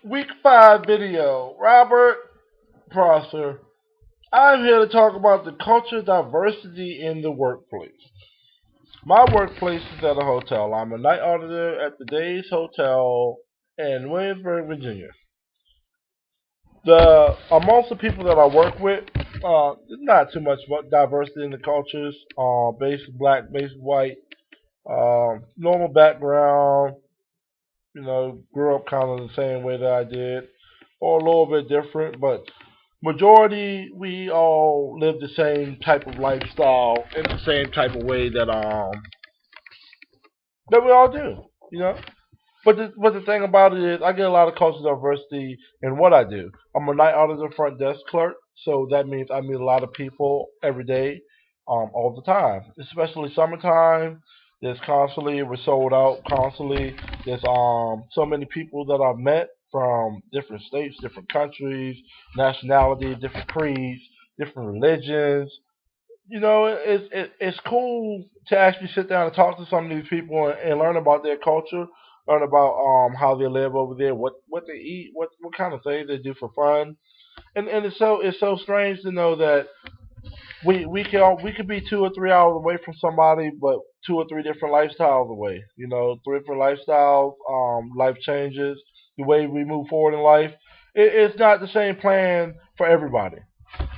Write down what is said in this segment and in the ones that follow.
Week 5 video. Robert Prosser. I'm here to talk about the culture diversity in the workplace. My workplace is at a hotel. I'm a night auditor at the Days Hotel in Williamsburg, Virginia. Amongst the people that I work with, there's not too much diversity in the cultures. Basic black, basic white, normal background. Grew up kind of the same way that I did, or a little bit different, but majority we all live the same type of lifestyle in the same type of way that we all do. You know. But the thing about it is, I get a lot of cultural diversity in what I do. I'm a night auditor front desk clerk, so that means I meet a lot of people every day, all the time. Especially summertime. There's constantly we're sold out constantly. There's so many people that I've met from different states, different countries, nationalities, different creeds, different religions. It's cool to actually sit down and talk to some of these people and learn about their culture, learn about how they live over there, what they eat, what kind of things they do for fun, and it's so strange to know that we could be 2 or 3 hours away from somebody, but 2 or 3 different lifestyles away. 3 different lifestyles, life changes, the way we move forward in life. It's not the same plan for everybody.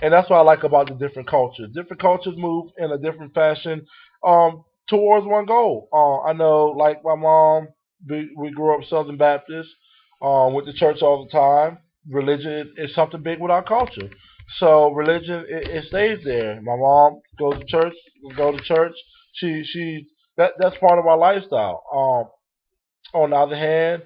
And that's what I like about the different cultures. Different cultures move in a different fashion towards one goal. I know, like my mom, we grew up Southern Baptist, went to church all the time. Religion is something big with our culture. So religion, it stays there. My mom goes to church, go to church. That's part of our lifestyle. On the other hand,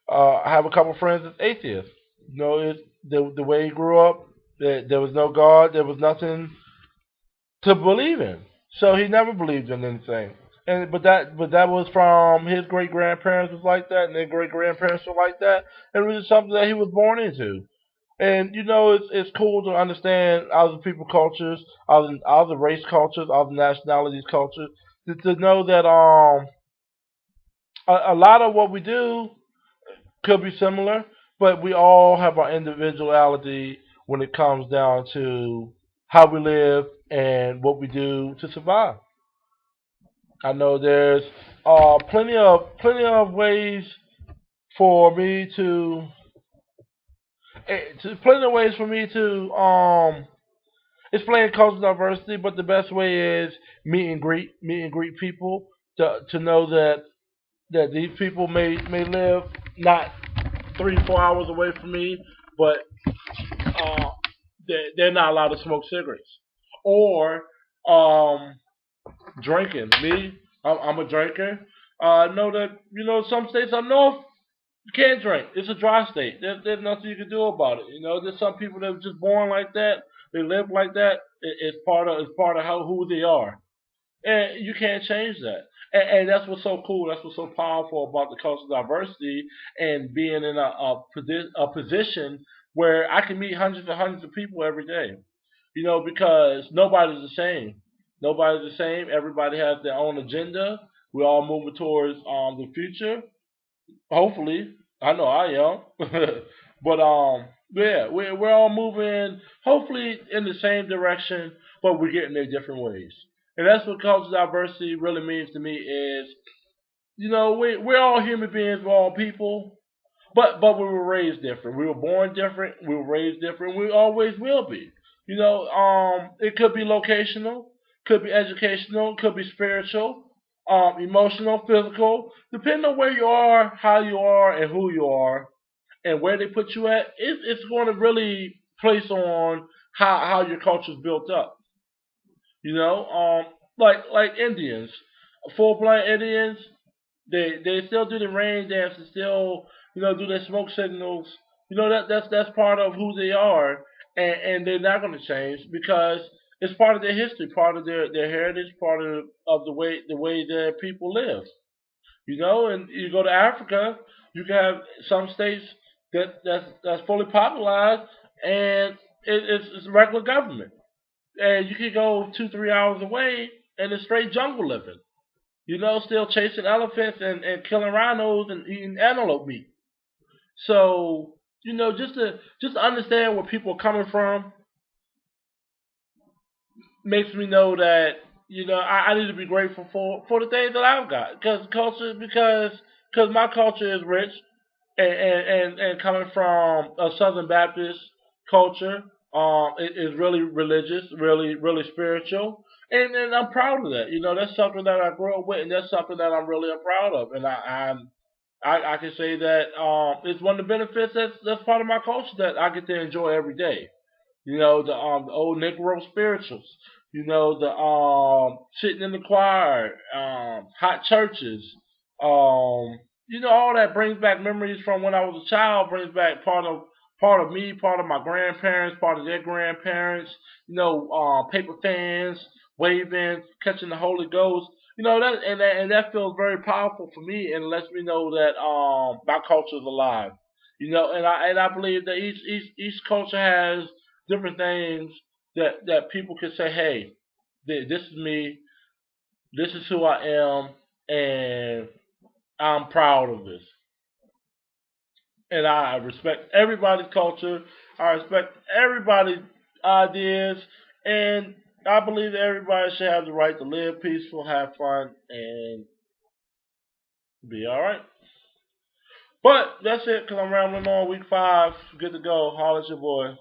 I have a couple friends that's atheists. The way he grew up, there was no God, there was nothing to believe in. So he never believed in anything. But that was from his great grandparents was like that, and their great grandparents were like that, and it was just something that he was born into. And it's cool to understand other people cultures, other race cultures, other nationalities cultures, to know that a lot of what we do could be similar, but we all have our individuality when it comes down to how we live and what we do to survive. I know there's plenty of ways for me plenty of ways for me to explain cultural diversity, but the best way is meet and greet people to know that these people may live not 3 4 hours away from me, but uh, they're not allowed to smoke cigarettes or um, drinking. Me, I'm a drinker. I know that some states up north you can't drink. It's a dry state. There's nothing you can do about it. There's some people that are just born like that. They live like that. It's part of how who they are, and you can't change that. And that's what's so cool. That's what's so powerful about the cultural diversity and being in a position where I can meet hundreds and hundreds of people every day. Because nobody's the same. Nobody's the same. Everybody has their own agenda. We're all moving towards the future. Hopefully, I know I am. But yeah, we're all moving hopefully in the same direction, but we're getting there different ways. And that's what cultural diversity really means to me is we're all human beings, we're all people, but we were raised different. We were born different. We were raised different. We always will be. It could be locational, could be educational, could be spiritual, emotional, physical. Depending on where you are, how you are, and who you are, and where they put you at, it's going to really place on how your culture is built up. You know, like Indians, full blood Indians, they still do the rain dance and still do their smoke signals. That's part of who they are, and they're not going to change because it's part of their history, part of their heritage, part of the way their people live. And you go to Africa, you can have some states that's fully popularized and it's regular government, and you can go 2 3 hours away and it's straight jungle living. Still chasing elephants and killing rhinos and eating antelope meat. So just to understand where people are coming from makes me know that I need to be grateful for the things that I've got because my culture is rich and coming from a Southern Baptist culture, it is really religious, really spiritual, and I'm proud of that. That's something that I grew up with, and that's something that I'm really proud of, and I can say that it's one of the benefits that's part of my culture that I get to enjoy every day. The old Negro spirituals. The sitting in the choir, hot churches. All that brings back memories from when I was a child. Brings back part of me, part of my grandparents, part of their grandparents. Paper fans, waving, catching the Holy Ghost. That feels very powerful for me and lets me know that my culture is alive. And I believe that each culture has different things that people can say, hey, this is me, this is who I am, and I'm proud of this. And I respect everybody's culture. I respect everybody's ideas, and I believe that everybody should have the right to live peaceful, have fun, and be all right. But that's it, because I'm rambling on week 5. Good to go. Holla at your boy.